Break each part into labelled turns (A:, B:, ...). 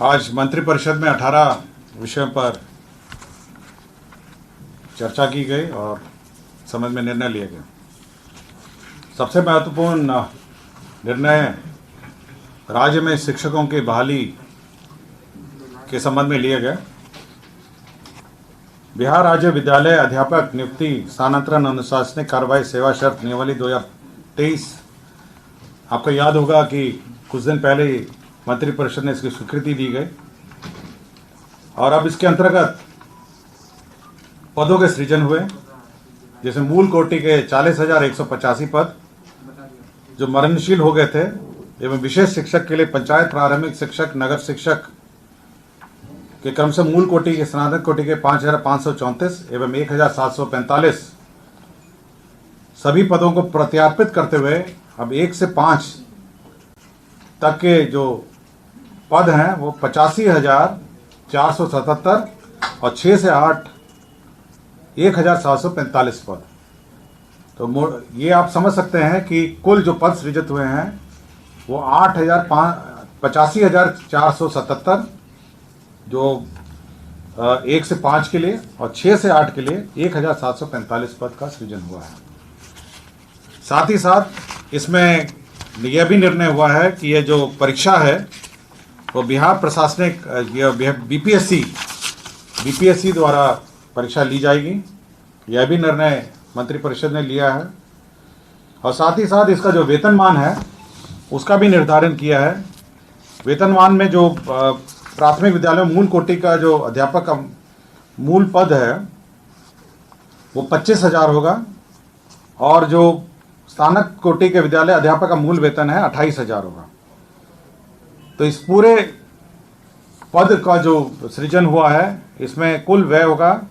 A: आज मंत्रिपरिषद में 18 विषयों पर चर्चा की गई और समझ में निर्णय लिए गए। सबसे महत्वपूर्ण निर्णय राज्य में शिक्षकों की बहाली के संबंध में लिए गए। बिहार राज्य विद्यालय अध्यापक नियुक्ति स्थानांतरण अनुशासनिक कार्रवाई सेवा शर्त नियमावली 2023, आपको याद होगा कि कुछ दिन पहले ही मंत्रिपरिषद ने इसकी स्वीकृति दी गई और अब इसके अंतर्गत पदों के सृजन हुए, जैसे मूल कोटि के 40,185 पद जो मरणशील हो गए थे एवं विशेष शिक्षक के लिए पंचायत प्रारंभिक शिक्षक नगर शिक्षक के क्रम से मूल कोटि के स्नातक कोटि के 5,534 एवं 1,745 सभी पदों को प्रत्यार्पित करते हुए अब 1 से 5 तक के जो पद हैं वो 85,477 और 6 से 8 1,745 पद। तो ये आप समझ सकते हैं कि कुल जो पद सृजित हुए हैं वो 85,477 जो 1 से 5 के लिए और 6 से 8 के लिए 1,745 पद का सृजन हुआ है। साथ ही साथ इसमें यह भी निर्णय हुआ है कि ये जो परीक्षा है वो बिहार प्रशासनिक बीपीएससी द्वारा परीक्षा ली जाएगी। यह भी निर्णय मंत्रिपरिषद ने लिया है और साथ ही साथ इसका जो वेतनमान है उसका भी निर्धारण किया है। वेतनमान में जो प्राथमिक विद्यालय मूल कोटि का जो अध्यापक का मूल पद है वो 25,000 होगा और जो स्नातक कोटि के विद्यालय अध्यापक का मूल वेतन है 28,000 होगा। तो इस पूरे पद का जो सृजन हुआ है इसमें कुल व्यय होगा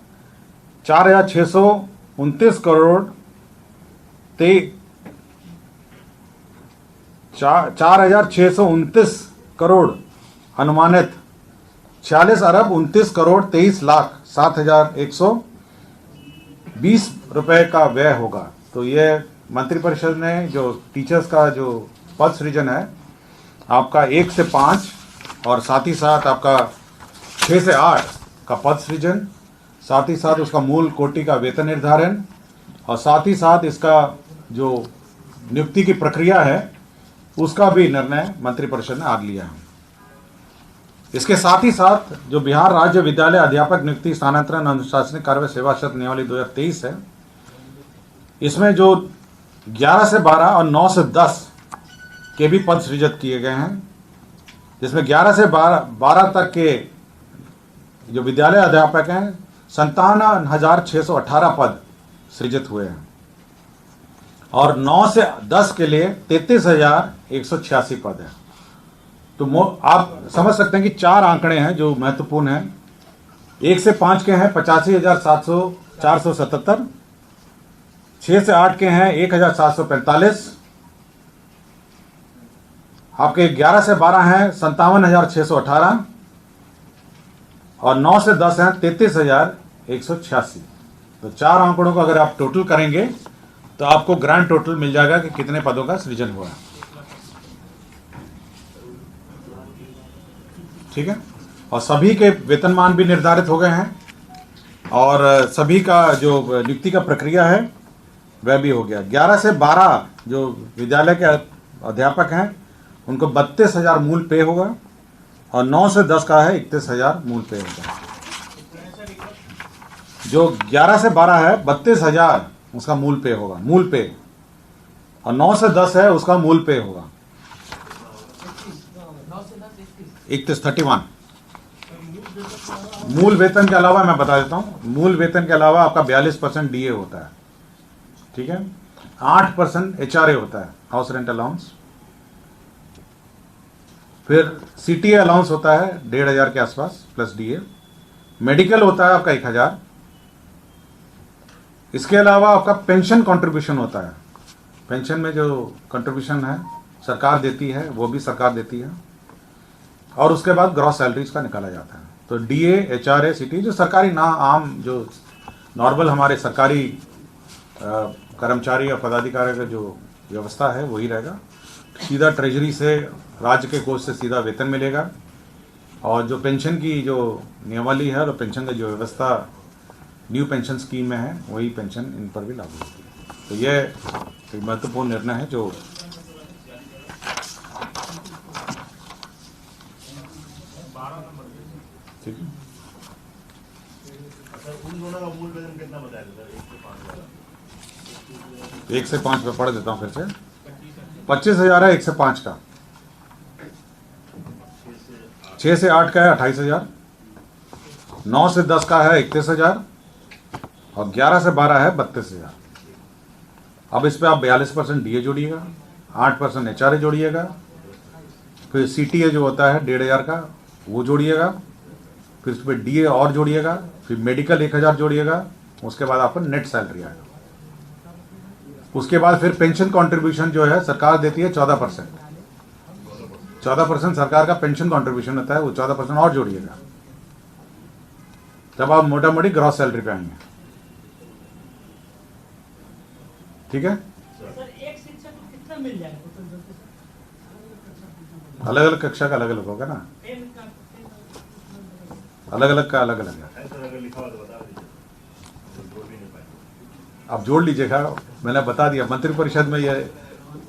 A: 4,629 करोड़ 4,629 करोड़ अनुमानित 46 अरब 29 करोड़ 23 लाख 7,120 रुपए का व्यय होगा। तो ये मंत्रिपरिषद ने जो टीचर्स का जो पद सृजन है आपका 1 से 5 और साथ ही साथ आपका 6 से 8 का पद सृजन, साथ ही साथ उसका मूल कोटि का वेतन निर्धारण और साथ ही साथ इसका जो नियुक्ति की प्रक्रिया है उसका भी निर्णय मंत्रिपरिषद ने आज लिया है। इसके साथ ही साथ जो बिहार राज्य विद्यालय अध्यापक नियुक्ति स्थानांतरण अनुशासनिक कार्रवाई सेवा शर्त नियमावली 2023 है, इसमें जो 11 से 12 और 9 से 10 के भी पद सृजित किए गए हैं, जिसमें 11 से 12 तक के जो विद्यालय अध्यापक हैं 57,618 पद सृजित हुए हैं और 9 से 10 के लिए 33,186 पद है। तो आप समझ सकते हैं कि 4 आंकड़े हैं जो महत्वपूर्ण हैं। 1 से 5 के हैं 85,477, 6 से 8 के हैं 1,745, आपके 11 से 12 हैं 57,618 और 9 से 10 हैं 33,186। तो 4 आंकड़ों को अगर आप टोटल करेंगे तो आपको ग्रैंड टोटल मिल जाएगा कि कितने पदों का सृजन हुआ है। ठीक है, और सभी के वेतनमान भी निर्धारित हो गए हैं और सभी का जो नियुक्ति का प्रक्रिया है वह भी हो गया। 11 से 12 जो विद्यालय के अध्यापक हैं उनको 32,000 मूल पे होगा और 9 से 10 का है 31,000 मूल पे होगा। जो 11 से 12 है 32,000 उसका मूल पे होगा, मूल पे, और 9 से 10 है उसका मूल पे होगा 31 मूल वेतन के अलावा मैं बता देता हूँ, मूल वेतन के अलावा आपका 42% डीए होता है। ठीक है, 8% एचआरए होता है, हाउस रेंट अलाउंस, फिर सीटीए अलाउंस होता है 1,500 के आसपास प्लस डीए, मेडिकल होता है आपका 1,000। इसके अलावा आपका पेंशन कंट्रीब्यूशन होता है, पेंशन में जो कंट्रीब्यूशन है सरकार देती है वो भी सरकार देती है और उसके बाद ग्रॉस सैलरीज का निकाला जाता है। तो डीए एचआरए सीटीए जो सरकारी ना आम जो नॉर्मल हमारे सरकारी कर्मचारी और पदाधिकारी का जो व्यवस्था है वही रहेगा। सीधा ट्रेजरी से राज्य के कोष से सीधा वेतन मिलेगा और जो पेंशन की जो नियमावली है और पेंशन का जो व्यवस्था न्यू पेंशन स्कीम में है वही पेंशन इन पर भी लागू होती है। तो ये एक महत्वपूर्ण निर्णय है जो ठीक है।
B: उन दोनों का मूल वेतन कितना बताया था सर?
A: 1 से 5 पे पढ़ देता हूँ फिर से। 25,000 है 1 से 5 का, 6 से 8 का है 28,000, 9 से 10 का है 31,000 और 11 से 12 है 32,000। अब इस पे आप 42% डीए जोड़िएगा, 8% एचआरए जोड़िएगा, फिर सीटीए जो होता है 1,500 का वो जोड़िएगा, फिर उस पर डीए और जोड़िएगा, फिर मेडिकल 1,000 जोड़िएगा, उसके बाद आपको नेट सैलरी आएगा। उसके बाद फिर पेंशन कंट्रीब्यूशन जो है सरकार देती है 14%। 14% सरकार का पेंशन कंट्रीब्यूशन होता है, वो 14% और जोड़िएगा, तब आप मोटा मोटी ग्रॉस सैलरी पे आएंगे। ठीक है।
C: सर एक शिक्षक को कितना मिल जाएगा?
A: अलग अलग कक्षा का अलग अलग होगा ना, अलग अलग का अलग अलग है।
B: सर अगर लिखा हुआ तो बता दीजिए, तो जोड़ भी नहीं पाएंगे।
A: आप जोड़ लीजिएगा, मैंने बता दिया मंत्रि परिषद में ये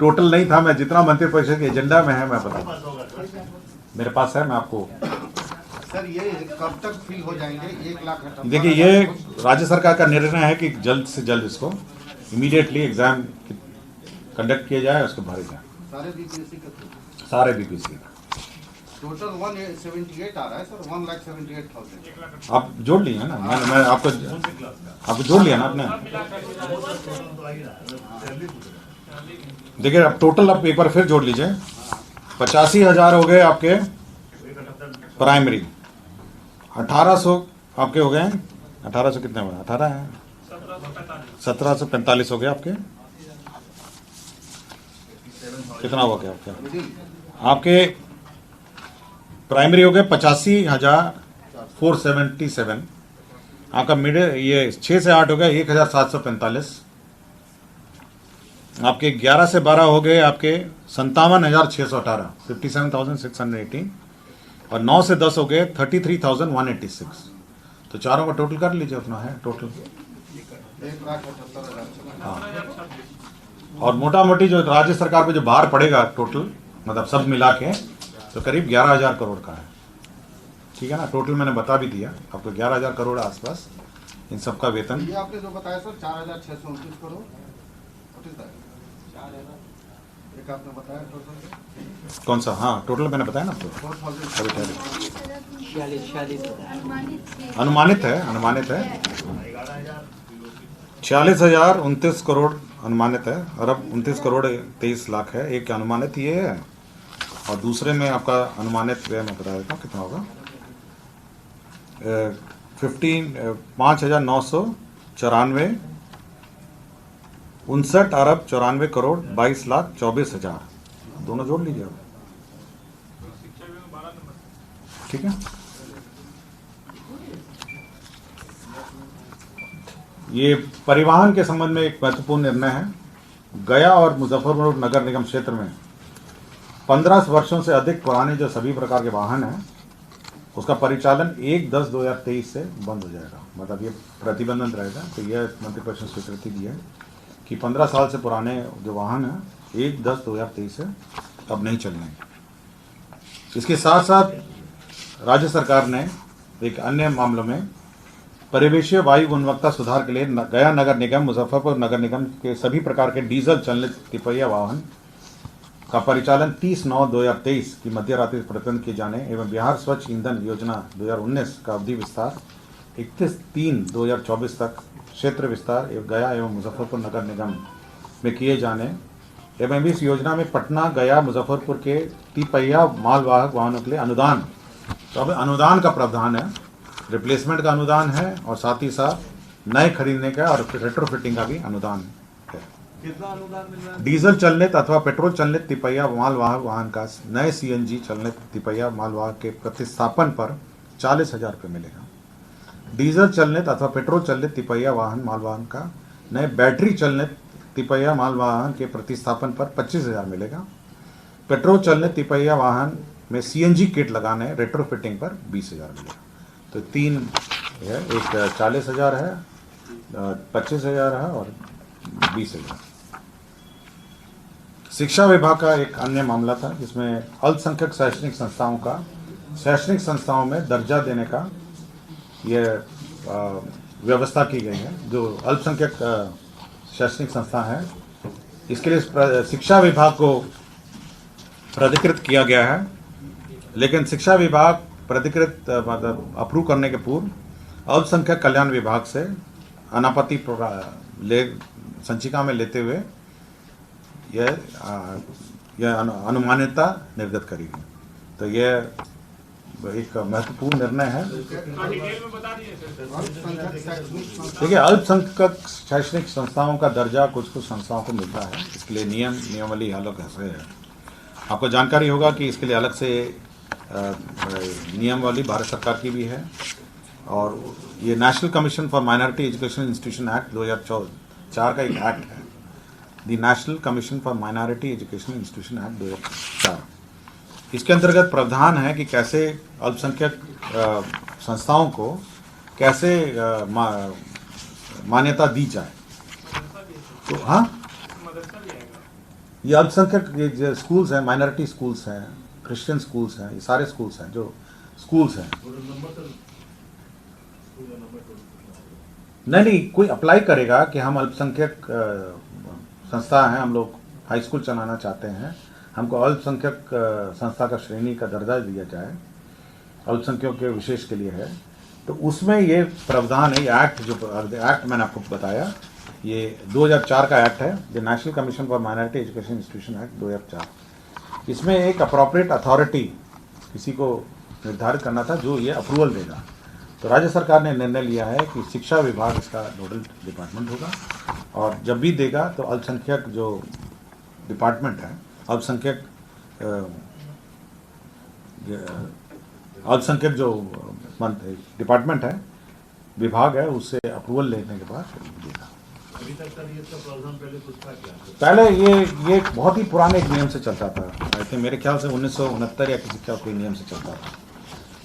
A: टोटल नहीं था, मैं जितना मंत्रि परिषद के एजेंडा में है मैं बता
B: पास होगा सर?
A: मेरे पास है, मैं आपको।
D: सर ये कब तक फिल हो जाएंगे? 1,78,000।
A: देखिए ये राज्य सरकार का निर्णय है कि जल्द से जल्द इसको इमीडिएटली एग्जाम कंडक्ट किया जाए, उसको भरे जाए
D: सारे बीपीएससी का थ्रू
A: सारे बीपीएससी का।
D: टोटल 178 आ रहा है सर, 1,78,000।
A: आप जोड़ लिए हैं ना, मैं आपको जोड़ लिया ना आपने।
B: तो आइए ना, सैलरी पूछ रहे हैं।
A: देखिए अब टोटल आप एक बार फिर जोड़ लीजिए, 85,000 हो गए आपके प्राइमरी, 1,800 आपके हो गए, 1,800 कितने हुए? 18 है, 1,745 हो गए आपके। कितना हुआ क्या आपके प्राइमरी हो गए 85,477। आपका मिडिल ये 6 से 8 हो गया 1,745। आपके 11 से 12 हो गए आपके 57,618, 57,618। और 9 से 10 हो गए 33,186। तो चारों का टोटल कर लीजिए, उतना है टोटल।
D: 1,78,000।
A: हाँ, और मोटा मोटी जो राज्य सरकार पे जो भार पड़ेगा टोटल, मतलब सब मिला के, तो करीब 11,000 करोड़ का है। ठीक है ना, टोटल मैंने बता भी दिया आपको, 11,000 करोड़ आसपास इन सबका वेतन।
D: ये आपने जो बताया सर 4,629 करोड़, एक आपने बताया टोटल
A: कौन सा? हाँ टोटल मैंने बताया ना आपको।
D: 4,000।
A: अभी अनुमानित है 46,029 करोड़ अनुमानित है। अरब 29 करोड़ 23 लाख है, एक अनुमानित ये है, और दूसरे में आपका अनुमानित व्यय मैं बता देता हूँ कितना होगा। 5,994, 59 अरब 94 करोड़ 22 लाख 24,000, दोनों जोड़ लीजिए आप। ठीक है। ये परिवहन के संबंध में एक महत्वपूर्ण निर्णय है। गया और मुजफ्फरपुर नगर निगम क्षेत्र में 15 वर्षों से अधिक पुराने जो सभी प्रकार के वाहन हैं उसका परिचालन 1/10/2023 से बंद हो जाएगा, मतलब ये प्रतिबंधित रहेगा। तो यह मंत्रिपरिषद ने स्वीकृति दी है कि 15 साल से पुराने जो वाहन हैं 1/10/2023 से अब नहीं चलने। इसके साथ साथ राज्य सरकार ने एक अन्य मामलों में परिवेशीय वायु गुणवत्ता सुधार के लिए गया नगर निगम, मुजफ्फरपुर नगर निगम के सभी प्रकार के डीजल चालित तिपहिया वाहन का परिचालन 30/9/2023 की मध्य रात्रि प्रतिबंध किए जाने एवं बिहार स्वच्छ ईंधन योजना 2019 का अवधि विस्तार 31/3/2024 तक क्षेत्र विस्तार एवं गया एवं मुजफ्फरपुर नगर निगम में किए जाने एवं इस योजना में पटना, गया, मुजफ्फरपुर के तिपहिया मालवाहक वाहनों के लिए अनुदान, तो अब अनुदान का प्रावधान है, रिप्लेसमेंट का अनुदान है और साथ ही साथ नए खरीदने का और रेट्रोफिटिंग का भी अनुदान है।
B: कितना अनुदान मिल रहा है?
A: डीजल चलित अथवा पेट्रोल चलित तिपहिया मालवाहक वाहन का नए सीएनजी चलित तिपहिया मालवाहक के प्रतिस्थापन पर 40,000 रुपये मिलेगा। डीजल चलित अथवा पेट्रोल चलित तिपहिया वाहन मालवाहन का नए बैटरी चलित तिपहिया मालवाहन के प्रतिस्थापन पर 25,000 मिलेगा। पेट्रोल चलित तिपहिया वाहन में CNG किट लगाने रेट्रोफिटिंग पर 20,000 मिला। तो 3 है, एक 40,000 है, 25,000 है और 20,000। शिक्षा विभाग का एक अन्य मामला था जिसमें अल्पसंख्यक शैक्षणिक संस्थाओं का शैक्षणिक संस्थाओं में दर्जा देने का ये व्यवस्था की गई है। जो अल्पसंख्यक शैक्षणिक संस्था है इसके लिए शिक्षा विभाग को प्राधिकृत किया गया है, लेकिन शिक्षा विभाग प्राधिकृत मतलब अप्रूव करने के पूर्व अल्पसंख्यक कल्याण विभाग से अनापत्ति संचिका में लेते हुए यह अनुमान्यता निर्गत करेगी। तो यह एक महत्वपूर्ण निर्णय है। देखिए, अल्पसंख्यक शैक्षणिक संस्थाओं का दर्जा कुछ संस्थाओं को मिलता है, इसके लिए नियमावली अलग है। आपको जानकारी होगा कि इसके लिए अलग से नियमावली भारत सरकार की भी है, और ये national commission for minority education institution act 2004 का एक एक्ट है, the national commission for minority education institution act 2004। इसके अंतर्गत प्रावधान है कि कैसे अल्पसंख्यक संस्थाओं को कैसे मान्यता दी जाए। तो हाँ, ये अल्पसंख्यक ये जो स्कूल्स हैं, माइनॉरिटी स्कूल्स हैं, क्रिश्चियन स्कूल्स हैं, ये सारे स्कूल्स हैं जो स्कूल्स हैं। नहीं, कोई अप्लाई करेगा कि हम अल्पसंख्यक संस्था हैं, हम लोग हाई स्कूल चलाना चाहते हैं, हमको अल्पसंख्यक संस्था का श्रेणी का दर्जा दिया जाए, अल्पसंख्यकों के विशेष के लिए है, तो उसमें ये प्रावधान है। ये एक्ट जो एक्ट मैंने आपको बताया, ये 2004 का एक्ट है, the national commission for minority education institution act 2004। इसमें एक अप्रोप्रिएट अथॉरिटी किसी को निर्धारित करना था जो ये अप्रूवल देगा। तो राज्य सरकार ने निर्णय लिया है कि शिक्षा विभाग इसका नोडल डिपार्टमेंट होगा, और जब भी देगा तो अल्पसंख्यक जो डिपार्टमेंट है, अल्पसंख्यक जो डिपार्टमेंट है, विभाग है, उससे अप्रूवल लेने के बाद देगा।
B: अभी तक सर ये सब प्रावधान पहले कुछ था क्या?
A: पहले ये बहुत ही पुराने एक नियम से चलता था, आई थिंक मेरे ख्याल से 1969 या किसी का कोई नियम से चलता था।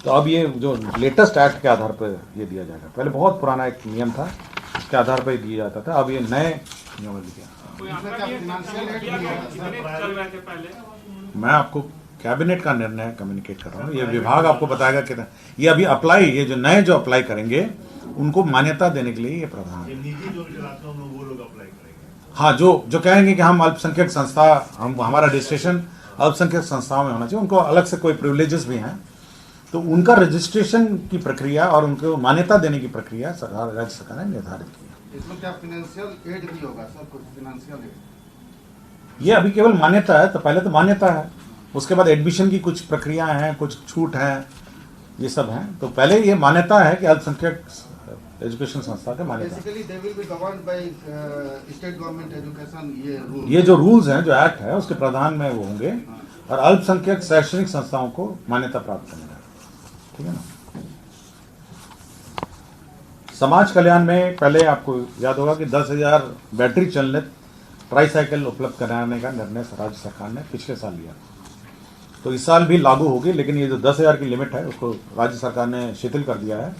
A: तो अब ये जो लेटेस्ट एक्ट के आधार पर ये दिया जाएगा, पहले बहुत पुराना एक नियम था, इसके आधार पर दिया जाता था, अब ये नए नियम लिया। मैं आपको कैबिनेट का निर्णय कम्युनिकेट कर रहा हूँ, ये विभाग आपको बताएगा कि ये अभी अप्लाई, ये जो नए जो अप्लाई करेंगे उनको मान्यता देने के लिए ये प्रावधान है।
B: निजी जो चलाते हैं वो लोग अप्लाई करेंगे।
A: हाँ, जो कहेंगे कि हम अल्पसंख्यक संस्था, हमारा रजिस्ट्रेशन अल्पसंख्यक संस्थाओं में होना चाहिए, उनको अलग से कोई प्रिविलेजेस भी हैं, तो उनका रजिस्ट्रेशन की प्रक्रिया और उनको मान्यता देने की प्रक्रिया राज्य सरकार ने निर्धारित की है।
D: इसमें क्या फाइनेंशियल एड भी होगा सर? कुछ फाइनेंशियल एड?
A: ये अभी केवल मान्यता है, तो पहले तो मान्यता है, उसके बाद एडमिशन की कुछ प्रक्रियाएं हैं, कुछ छूट हैं, ये सब हैं। तो पहले ये मान्यता है कि अल्पसंख्यक एजुकेशन संस्था के मान्यता।
D: Basically they will be governed by state government education,
A: ये जो रूल्स हैं, जो एक्ट है, उसके प्रावधान में वो होंगे, और अल्पसंख्यक शैक्षणिक संस्थाओं को मान्यता प्राप्त करना है। ठीक है ना। समाज कल्याण में पहले आपको याद होगा कि 10,000 बैटरी चालित ट्राईसाइकिल उपलब्ध कराने का निर्णय राज्य सरकार ने पिछले साल लिया, तो इस साल भी लागू होगी, लेकिन ये जो 10,000 की लिमिट है उसको राज्य सरकार ने शिथिल कर दिया है।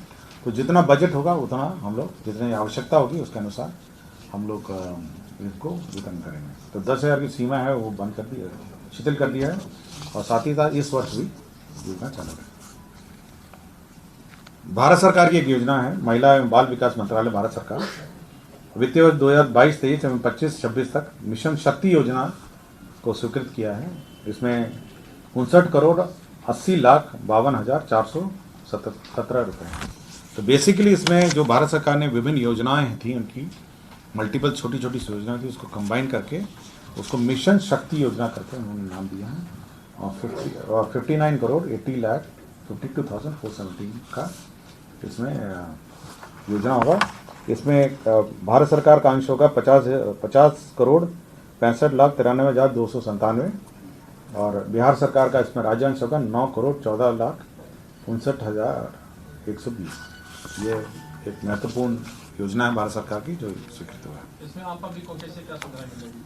A: तो जितना बजट होगा उतना हम लोग, जितनी आवश्यकता होगी उसके अनुसार हम लोग इसको वितरण करेंगे। तो 10,000 की सीमा है वो बंद कर दी है, शिथिल कर दिया है, और साथ ही साथ इस वर्ष भी योजना चालू है। भारत सरकार की एक योजना है, महिला एवं बाल विकास मंत्रालय भारत सरकार, वित्तीय वर्ष 2022-23 एवं 25-26 तक मिशन शक्ति योजना को स्वीकृत किया है। इसमें 59,80,52,417 रुपये। तो बेसिकली इसमें जो भारत सरकार ने विभिन्न योजनाएं थी उनकी मल्टीपल छोटी छोटी योजनाएं थी, उसको कंबाइन करके उसको मिशन शक्ति योजना करके उन्होंने नाम दिया है, और 59,80,52,417 का इसमें योजना होगा। इसमें भारत सरकार का अंश होगा 50,65,93,297, और बिहार सरकार का इसमें राज्य अंश होगा 9,14,59,120। ये एक महत्वपूर्ण योजना है भारत सरकार की जो स्वीकृत हुआ है।
E: इसमें आम पब्लिक को कैसे क्या सुविधाएं मिलेगी?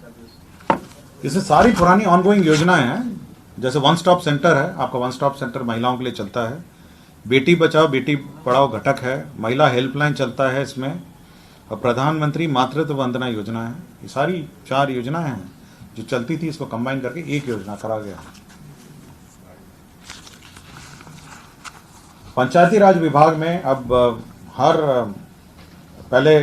A: इसमें सारी पुरानी ऑनगोइंग योजनाएं हैं, जैसे वन स्टॉप सेंटर है, आपका वन स्टॉप सेंटर महिलाओं के लिए चलता है। बेटी बचाओ बेटी पढ़ाओ घटक है, महिला हेल्पलाइन चलता है इसमें, और प्रधानमंत्री मातृत्व वंदना योजना है। ये सारी 4 योजनाएं हैं जो चलती थी, इसको कंबाइन करके एक योजना करा गया। पंचायती राज विभाग में अब हर पहले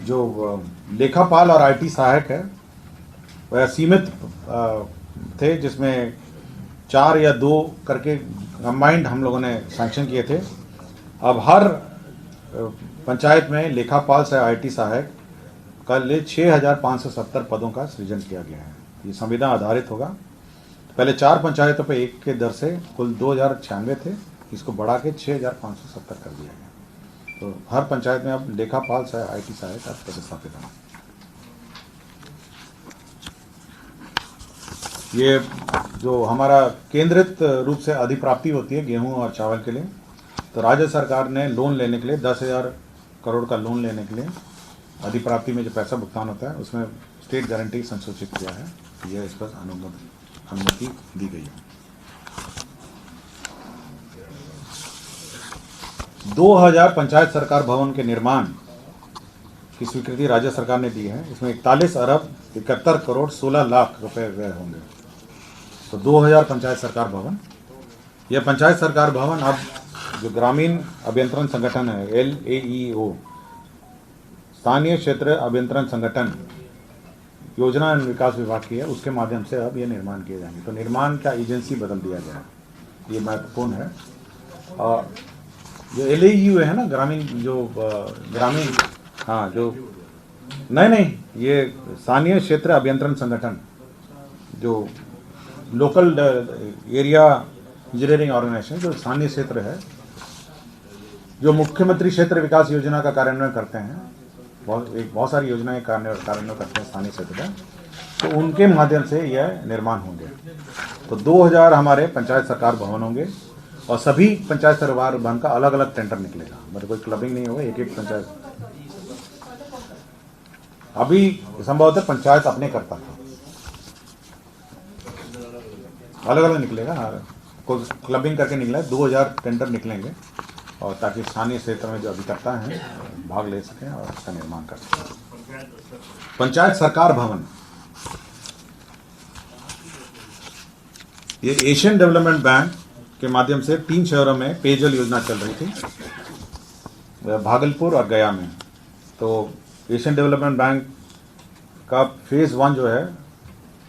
A: जो लेखापाल और आईटी सहायक है वह सीमित थे, जिसमें 4 या 2 करके कंबाइंड हम लोगों ने सैंक्शन किए थे। अब हर पंचायत में लेखापाल से आईटी सहायक का लिए 6570 पदों का सृजन किया गया है। ये संविदा आधारित होगा। पहले 4 पंचायतों पे 1 के दर से कुल 2096 थे, इसको बढ़ा के 6570 कर दिया गया। तो हर पंचायत में अब लेखापाल से आईटी सहायक अब पदस्थापित हैं। ये जो हमारा केंद्रित रूप से अधिप्राप्ति होती है गेहूं और चावल के लिए, तो राज्य सरकार ने लोन लेने के लिए 10,000 करोड़ का लोन लेने के लिए अधिप्राप्ति में जो पैसा भुगतान होता है उसमें स्टेट गारंटी संशोधित किया है। यह इस पर अनुमति दी गई है। 2000 पंचायत सरकार भवन के निर्माण की स्वीकृति राज्य सरकार ने दी है। इसमें 41 अरब 71 करोड़ 16 लाख रुपए व्यय होंगे। तो 2000 पंचायत सरकार भवन, यह पंचायत सरकार भवन अब जो ग्रामीण अभियंत्रण संगठन है LAEO, स्थानीय क्षेत्र अभियंत्रण संगठन योजना एवं विकास विभाग की है, उसके माध्यम से अब ये निर्माण किए जाएंगे। तो निर्माण का एजेंसी बदल दिया गया है, ये महत्वपूर्ण है। और जो LAEO है ना, ग्रामीण जो ग्रामीण, हाँ जो नहीं ये स्थानीय क्षेत्र अभियंत्रण संगठन जो लोकल एरिया इंजीनियरिंग ऑर्गेनाइजेशन, जो स्थानीय क्षेत्र है, जो मुख्यमंत्री क्षेत्र विकास योजना का कार्यान्वयन करते हैं, बहुत सारी योजनाएं कार्यान्वयन करते हैं स्थानीय क्षेत्र में, तो उनके माध्यम से यह निर्माण होंगे। तो 2000 हमारे पंचायत सरकार भवन होंगे और सभी पंचायत सरकार भवन का अलग अलग टेंडर निकलेगा, मतलब कोई क्लबिंग नहीं होगा, एक पंचायत। अभी संभवतः पंचायत अपने करता था, अलग अलग निकलेगा, कोई क्लबिंग करके निकला है। 2000 टेंडर निकलेंगे और ताकि स्थानीय क्षेत्र में जो अभिकर्ता हैं भाग ले सकें और इसका निर्माण कर सकें। पंचायत सरकार भवन, ये एशियन डेवलपमेंट बैंक के माध्यम से 3 शहरों में पेयजल योजना चल रही थी, भागलपुर और गया में। तो एशियन डेवलपमेंट बैंक का फेज़ 1 जो है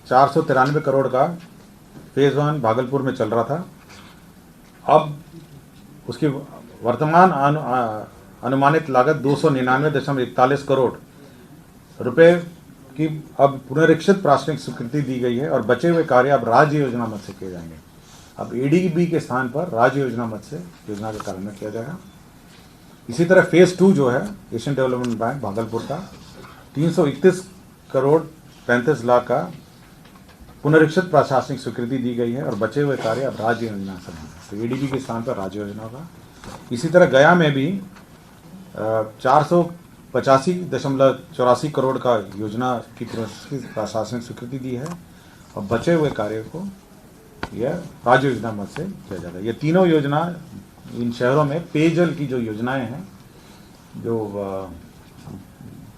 A: 493 करोड़ का फेज़ 1 भागलपुर में चल रहा था। अब उसकी वर्तमान अनुमानित लागत 299.41 करोड़ रुपए की अब पुनरीक्षित प्राथमिक स्वीकृति दी गई है और बचे हुए कार्य अब राज्य योजना मद से किए जाएंगे। अब ADB के स्थान पर राज्य योजना मद से योजना का कार्यान्वयन किया जाएगा। इसी तरह फेज़ 2 जो है एशियन डेवलपमेंट बैंक भागलपुर का 331 करोड़ 35 लाख का पुनरीक्षित प्रशासनिक स्वीकृति दी गई है और बचे हुए कार्य अब राज्य योजना से होंगे। तो ADB के स्थान पर राज्य योजना होगा। इसी तरह गया में भी 485.84 करोड़ का योजना की प्रशासनिक स्वीकृति दी है और बचे हुए कार्य को यह राज्य योजना मद से किया जाएगा। ये तीनों योजना इन शहरों में पेयजल की जो योजनाएं हैं, जो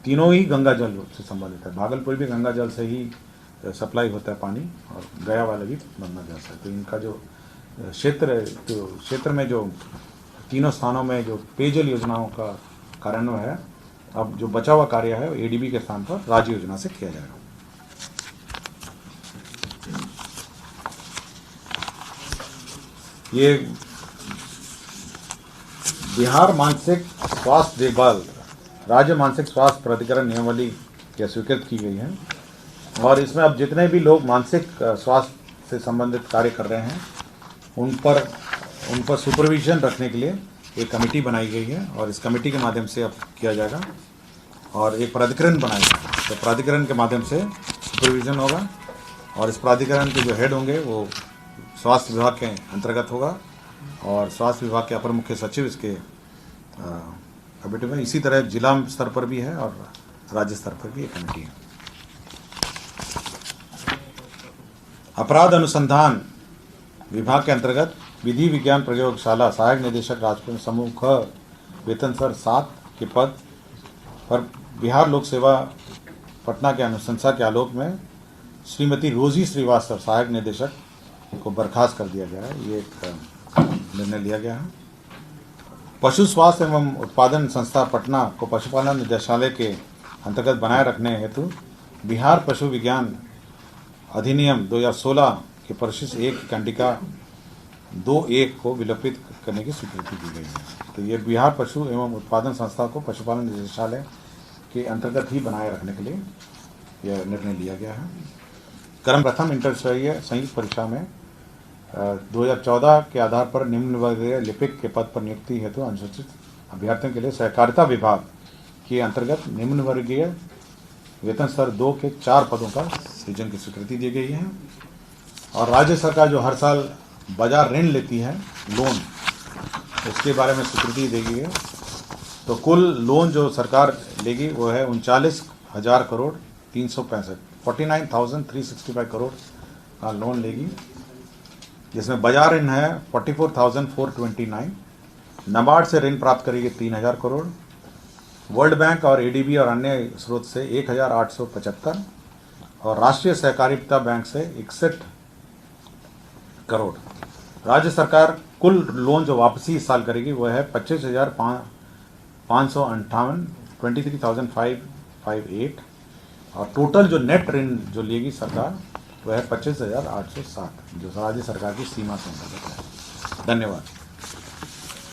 A: तीनों ही गंगा जल से संबंधित है। भागलपुर भी गंगा जल से ही सप्लाई होता है पानी और गया वाला भी गंगा जल से। तो इनका जो क्षेत्र में जो तीनों स्थानों में जो पेयजल योजनाओं का कार्यान्वयन है, अब जो बचा हुआ कार्य है ADB के स्थान पर राज्य योजना से किया जाएगा। ये बिहार मानसिक स्वास्थ्य देखभाल राज्य मानसिक स्वास्थ्य प्राधिकरण नियमावली की स्वीकृत की गई है और इसमें अब जितने भी लोग मानसिक स्वास्थ्य से संबंधित कार्य कर रहे हैं उन पर सुपरविजन रखने के लिए एक कमेटी बनाई गई है और इस कमेटी के माध्यम से अब किया जाएगा और एक प्राधिकरण बनाएगा। तो प्राधिकरण के माध्यम से सुपरविजन होगा और इस प्राधिकरण के जो हेड होंगे वो स्वास्थ्य विभाग के अंतर्गत होगा और स्वास्थ्य विभाग के अपर मुख्य सचिव इसके कमेटी में। इसी तरह जिला स्तर पर भी है और राज्य स्तर पर भी एक कमेटी है। अपराध अनुसंधान विभाग के अंतर्गत विधि विज्ञान प्रयोगशाला सहायक निदेशक राजपुर समूह ख वेतन स्तर 7 के पद पर बिहार लोक सेवा पटना के अनुशंसा के आलोक में श्रीमती रोजी श्रीवास्तव सहायक निदेशक को बर्खास्त कर दिया गया है। ये एक निर्णय लिया गया है। पशु स्वास्थ्य एवं उत्पादन संस्था पटना को पशुपालन निदेशालय के अंतर्गत बनाए रखने हेतु बिहार पशु विज्ञान अधिनियम 2016 के परिशिष्ट 1 की कंडिका 2(1) को विलोपित करने की स्वीकृति दी गई है। तो ये बिहार पशु एवं उत्पादन संस्था को पशुपालन निदेशालय के अंतर्गत ही बनाए रखने के लिए यह निर्णय लिया गया है। क्रम प्रथम इंटर स्तरीय संयुक्त परीक्षा में 2014 के आधार पर निम्न वर्गीय लिपिक के पद पर नियुक्ति हेतु अनुसूचित अभ्यर्थियों के लिए सहकारिता विभाग के अंतर्गत निम्न वर्गीय वेतन स्तर 2 के 4 पदों का सृजन की स्वीकृति दी गई है। और राज्य सरकार जो हर साल बाजार ऋण लेती है लोन, उसके बारे में स्वीकृति दी गई है। तो कुल लोन जो सरकार लेगी वो है 39,000 करोड़ 49,365 करोड़ का लोन लेगी, जिसमें बाजार ऋण है 44,429, नाबार्ड से ऋण प्राप्त करेगी 3,000 करोड़, वर्ल्ड बैंक और एडीबी और अन्य स्रोत से 1,875 और राष्ट्रीय सहकारिता बैंक से 61 करोड़। राज्य सरकार कुल लोन जो वापसी इस साल करेगी वह है 25,558 23,558 और टोटल जो नेट ऋण जो लेगी सरकार वह है 25,860 जो राज्य सरकार की सीमा से अंतर्गत है। धन्यवाद।